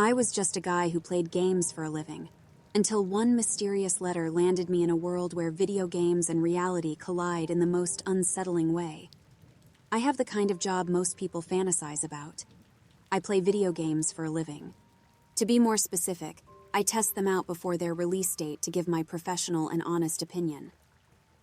I was just a guy who played games for a living, until one mysterious letter landed me in a world where video games and reality collide in the most unsettling way. I have the kind of job most people fantasize about. I play video games for a living. To be more specific, I test them out before their release date to give my professional and honest opinion.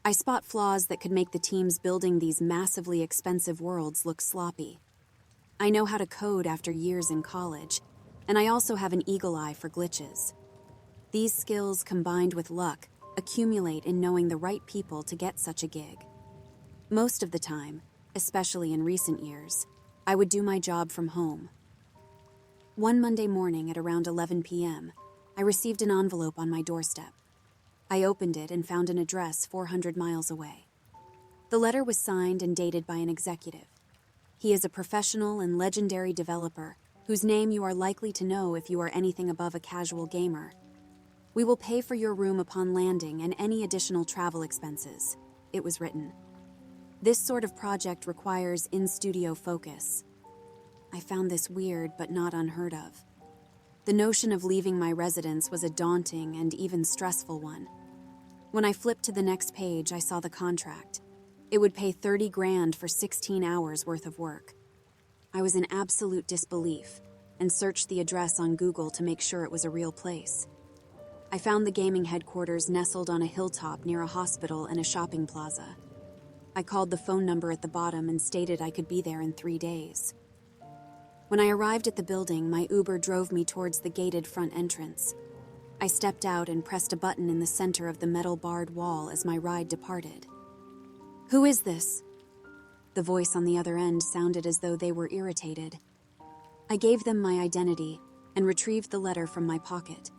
I spot flaws that could make the teams building these massively expensive worlds look sloppy. I know how to code after years in college, and I also have an eagle eye for glitches. These skills, combined with luck, accumulate in knowing the right people to get such a gig. Most of the time, especially in recent years, I would do my job from home. One Monday morning at around 11 p.m., I received an envelope on my doorstep. I opened it and found an address 400 miles away. The letter was signed and dated by an executive. He is a professional and legendary developer whose name you are likely to know if you are anything above a casual gamer. We will pay for your room upon landing and any additional travel expenses, it was written. This sort of project requires in-studio focus. I found this weird but not unheard of. The notion of leaving my residence was a daunting and even stressful one. When I flipped to the next page, I saw the contract. It would pay $30,000 for 16 hours worth of work. I was in absolute disbelief and searched the address on Google to make sure it was a real place. I found the gaming headquarters nestled on a hilltop near a hospital and a shopping plaza. I called the phone number at the bottom and stated I could be there in 3 days. When I arrived at the building, my Uber drove me towards the gated front entrance. I stepped out and pressed a button in the center of the metal barred wall as my ride departed. "Who is this?" The voice on the other end sounded as though they were irritated. I gave them my identity and retrieved the letter from my pocket.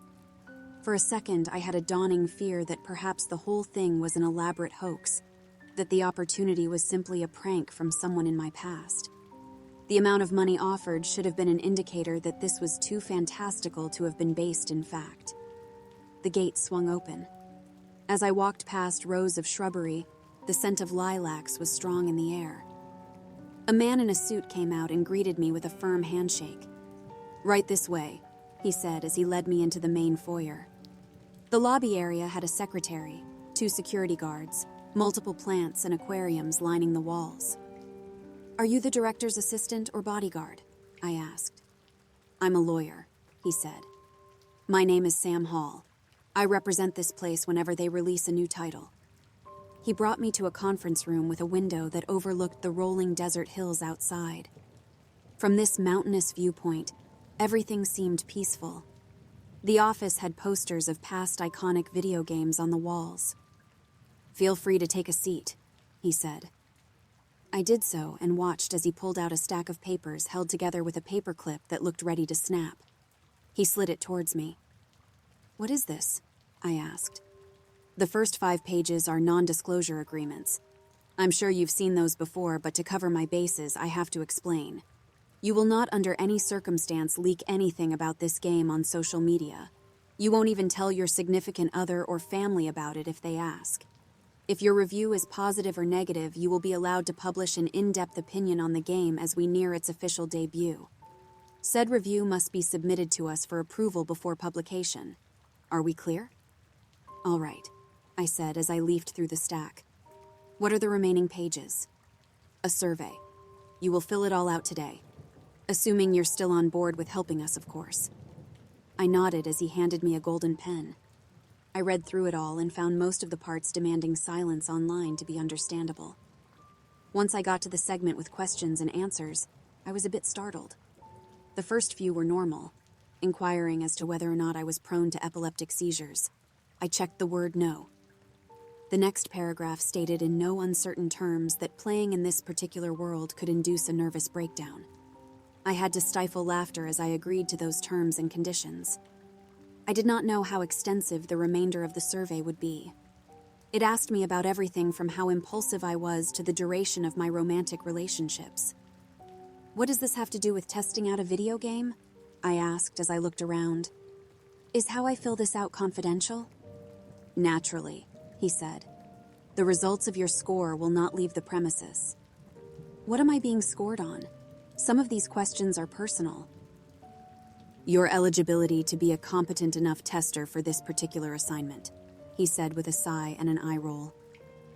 For a second, I had a dawning fear that perhaps the whole thing was an elaborate hoax, that the opportunity was simply a prank from someone in my past. The amount of money offered should have been an indicator that this was too fantastical to have been based in fact. The gate swung open. As I walked past rows of shrubbery, the scent of lilacs was strong in the air. A man in a suit came out and greeted me with a firm handshake. "Right this way," he said as he led me into the main foyer. The lobby area had a secretary, 2 security guards, multiple plants and aquariums lining the walls. "Are you the director's assistant or bodyguard?" I asked. "I'm a lawyer," he said. "My name is Sam Hall. I represent this place whenever they release a new title." He brought me to a conference room with a window that overlooked the rolling desert hills outside. From this mountainous viewpoint, everything seemed peaceful. The office had posters of past iconic video games on the walls. "Feel free to take a seat," he said. I did so and watched as he pulled out a stack of papers held together with a paperclip that looked ready to snap. He slid it towards me. "What is this?" I asked. "The first 5 pages are non-disclosure agreements. I'm sure you've seen those before, but to cover my bases, I have to explain. You will not under any circumstance leak anything about this game on social media. You won't even tell your significant other or family about it if they ask. If your review is positive or negative, you will be allowed to publish an in-depth opinion on the game as we near its official debut. Said review must be submitted to us for approval before publication. Are we clear?" "All right," I said as I leafed through the stack. "What are the remaining pages?" "A survey. You will fill it all out today. Assuming you're still on board with helping us, of course." I nodded as he handed me a golden pen. I read through it all and found most of the parts demanding silence online to be understandable. Once I got to the segment with questions and answers, I was a bit startled. The first few were normal, inquiring as to whether or not I was prone to epileptic seizures. I checked the word no. The next paragraph stated in no uncertain terms that playing in this particular world could induce a nervous breakdown. I had to stifle laughter as I agreed to those terms and conditions. I did not know how extensive the remainder of the survey would be. It asked me about everything from how impulsive I was to the duration of my romantic relationships. "What does this have to do with testing out a video game?" I asked as I looked around. "Is how I fill this out confidential?" "Naturally," he said. "The results of your score will not leave the premises." "What am I being scored on? Some of these questions are personal." "Your eligibility to be a competent enough tester for this particular assignment," he said with a sigh and an eye roll.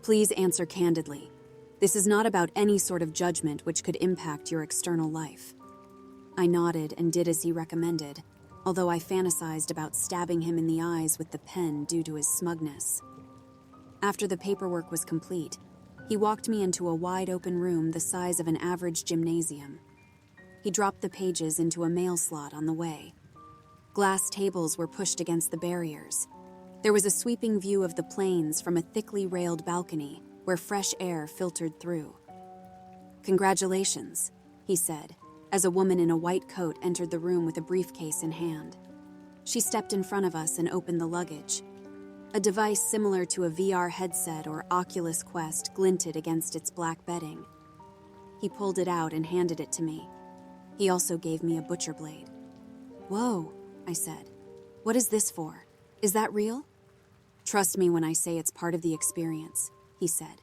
"Please answer candidly. This is not about any sort of judgment which could impact your external life." I nodded and did as he recommended, although I fantasized about stabbing him in the eyes with the pen due to his smugness. After the paperwork was complete, he walked me into a wide-open room the size of an average gymnasium. He dropped the pages into a mail slot on the way. Glass tables were pushed against the barriers. There was a sweeping view of the plains from a thickly railed balcony where fresh air filtered through. "Congratulations," he said, as a woman in a white coat entered the room with a briefcase in hand. She stepped in front of us and opened the luggage. A device similar to a VR headset or Oculus Quest glinted against its black bedding. He pulled it out and handed it to me. He also gave me a butcher blade. "Whoa," I said. "What is this for? Is that real?" "Trust me when I say it's part of the experience," he said.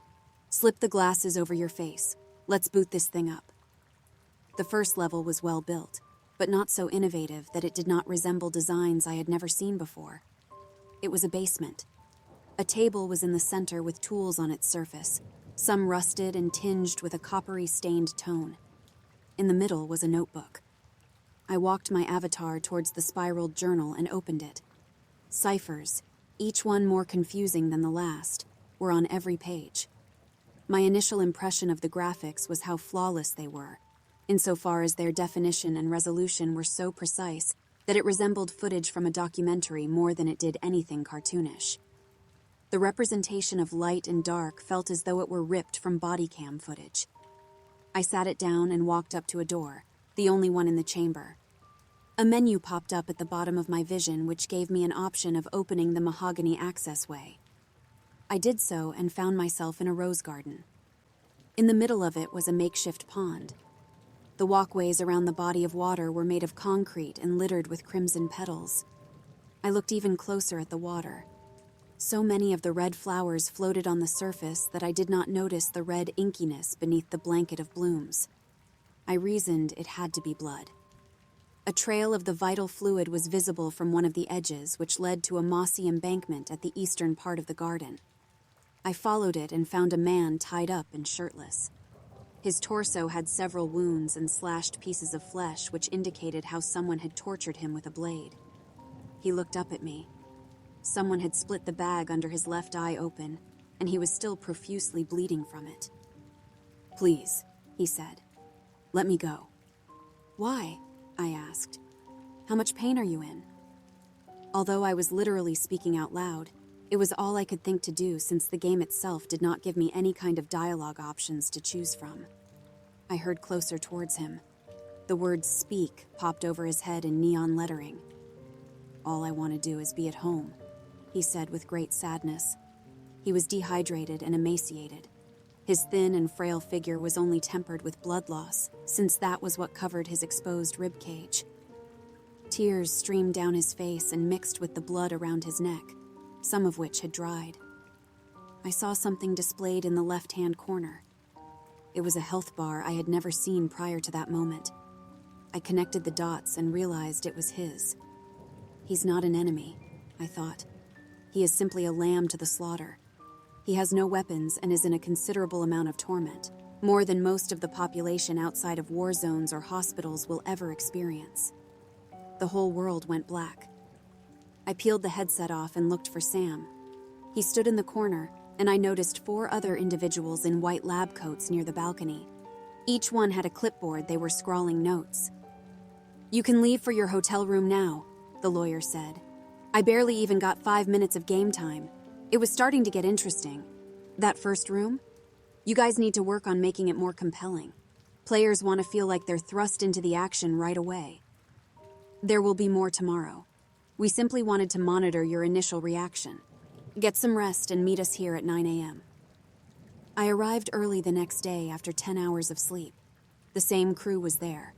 "Slip the glasses over your face. Let's boot this thing up." The first level was well built, but not so innovative that it did not resemble designs I had never seen before. It was a basement. A table was in the center with tools on its surface, some rusted and tinged with a coppery-stained tone. In the middle was a notebook. I walked my avatar towards the spiraled journal and opened it. Ciphers, each one more confusing than the last, were on every page. My initial impression of the graphics was how flawless they were, insofar as their definition and resolution were so precise that it resembled footage from a documentary more than it did anything cartoonish. The representation of light and dark felt as though it were ripped from body cam footage. I sat it down and walked up to a door, the only one in the chamber. A menu popped up at the bottom of my vision which gave me an option of opening the mahogany accessway. I did so and found myself in a rose garden. In the middle of it was a makeshift pond. The walkways around the body of water were made of concrete and littered with crimson petals. I looked even closer at the water. So many of the red flowers floated on the surface that I did not notice the red inkiness beneath the blanket of blooms. I reasoned it had to be blood. A trail of the vital fluid was visible from one of the edges, which led to a mossy embankment at the eastern part of the garden. I followed it and found a man tied up and shirtless. His torso had several wounds and slashed pieces of flesh, which indicated how someone had tortured him with a blade. He looked up at me. Someone had split the bag under his left eye open, and he was still profusely bleeding from it. "Please," he said. "Let me go." "Why?" I asked. "How much pain are you in?" Although I was literally speaking out loud, it was all I could think to do since the game itself did not give me any kind of dialogue options to choose from. I heard closer towards him. The word "speak" popped over his head in neon lettering. "All I want to do is be at home," he said with great sadness. He was dehydrated and emaciated. His thin and frail figure was only tempered with blood loss, since that was what covered his exposed rib cage. Tears streamed down his face and mixed with the blood around his neck, some of which had dried. I saw something displayed in the left-hand corner. It was a health bar I had never seen prior to that moment. I connected the dots and realized it was his. He's not an enemy, I thought. He is simply a lamb to the slaughter. He has no weapons and is in a considerable amount of torment, more than most of the population outside of war zones or hospitals will ever experience. The whole world went black. I peeled the headset off and looked for Sam. He stood in the corner, and I noticed 4 other individuals in white lab coats near the balcony. Each one had a clipboard they were scrawling notes. "You can leave for your hotel room now," the lawyer said. "I barely even got 5 minutes of game time. It was starting to get interesting. That first room? You guys need to work on making it more compelling. Players want to feel like they're thrust into the action right away. There will be more tomorrow. We simply wanted to monitor your initial reaction. Get some rest and meet us here at 9 a.m. I arrived early the next day after 10 hours of sleep. The same crew was there.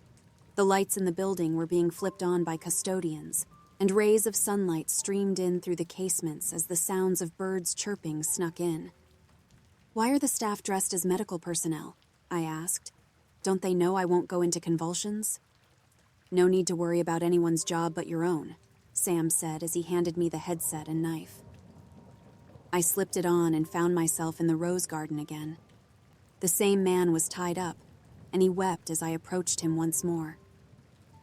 The lights in the building were being flipped on by custodians, and rays of sunlight streamed in through the casements as the sounds of birds chirping snuck in. "Why are the staff dressed as medical personnel?" I asked. "Don't they know I won't go into convulsions?" No need to worry about anyone's job but your own, Sam said as he handed me the headset and knife. I slipped it on and found myself in the rose garden again. The same man was tied up, and he wept as I approached him once more.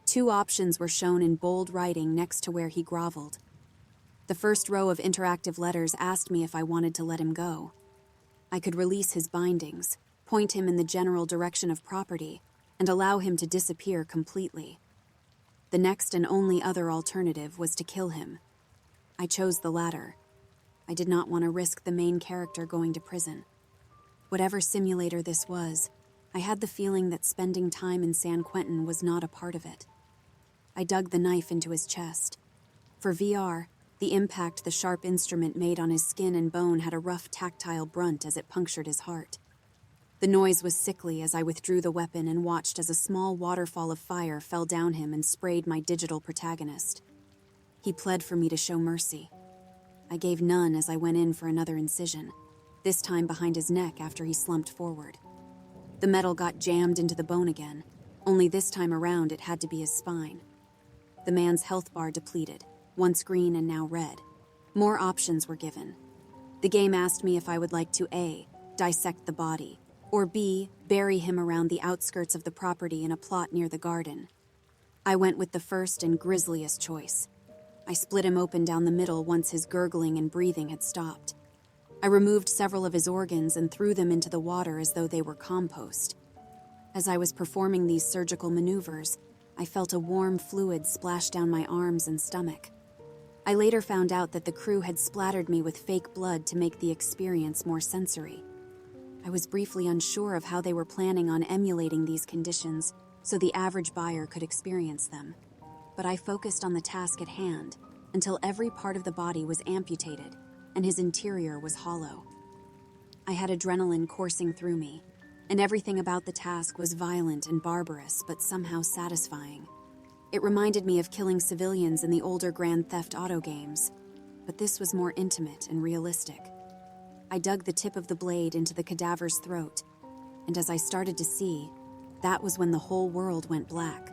2 options were shown in bold writing next to where he groveled. The first row of interactive letters asked me if I wanted to let him go. I could release his bindings, point him in the general direction of property, and allow him to disappear completely. The next and only other alternative was to kill him. I chose the latter. I did not want to risk the main character going to prison. Whatever simulator this was, I had the feeling that spending time in San Quentin was not a part of it. I dug the knife into his chest. For VR, the impact the sharp instrument made on his skin and bone had a rough tactile brunt as it punctured his heart. The noise was sickly as I withdrew the weapon and watched as a small waterfall of fire fell down him and sprayed my digital protagonist. He pled for me to show mercy. I gave none as I went in for another incision, this time behind his neck after he slumped forward. The metal got jammed into the bone again, only this time around it had to be his spine. The man's health bar depleted, once green and now red. More options were given. The game asked me if I would like to A, dissect the body, or B, bury him around the outskirts of the property in a plot near the garden. I went with the first and grisliest choice. I split him open down the middle once his gurgling and breathing had stopped. I removed several of his organs and threw them into the water as though they were compost. As I was performing these surgical maneuvers, I felt a warm fluid splash down my arms and stomach. I later found out that the crew had splattered me with fake blood to make the experience more sensory. I was briefly unsure of how they were planning on emulating these conditions so the average buyer could experience them, but I focused on the task at hand until every part of the body was amputated and his interior was hollow. I had adrenaline coursing through me, and everything about the task was violent and barbarous but somehow satisfying. It reminded me of killing civilians in the older Grand Theft Auto games, but this was more intimate and realistic. I dug the tip of the blade into the cadaver's throat, and as I started to see, that was when the whole world went black.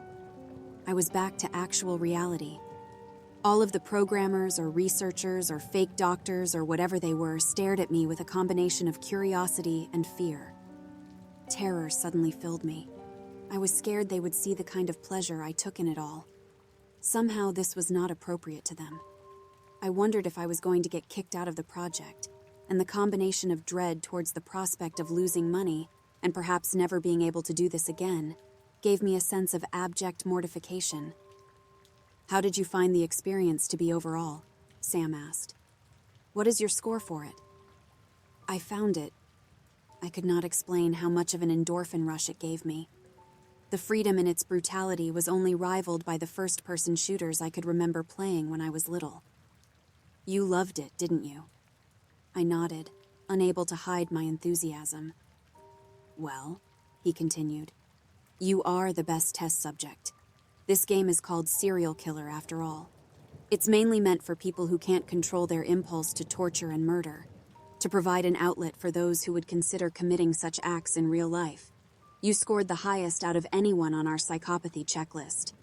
I was back to actual reality. All of the programmers or researchers or fake doctors or whatever they were stared at me with a combination of curiosity and fear. Terror suddenly filled me. I was scared they would see the kind of pleasure I took in it all. Somehow this was not appropriate to them. I wondered if I was going to get kicked out of the project, and the combination of dread towards the prospect of losing money and perhaps never being able to do this again gave me a sense of abject mortification. "How did you find the experience to be overall?" Sam asked. "What is your score for it?" I found it. I could not explain how much of an endorphin rush it gave me. The freedom in its brutality was only rivaled by the first-person shooters I could remember playing when I was little. "You loved it, didn't you?" I nodded, unable to hide my enthusiasm. "Well," he continued, "you are the best test subject. This game is called Serial Killer after all. It's mainly meant for people who can't control their impulse to torture and murder, to provide an outlet for those who would consider committing such acts in real life. You scored the highest out of anyone on our psychopathy checklist.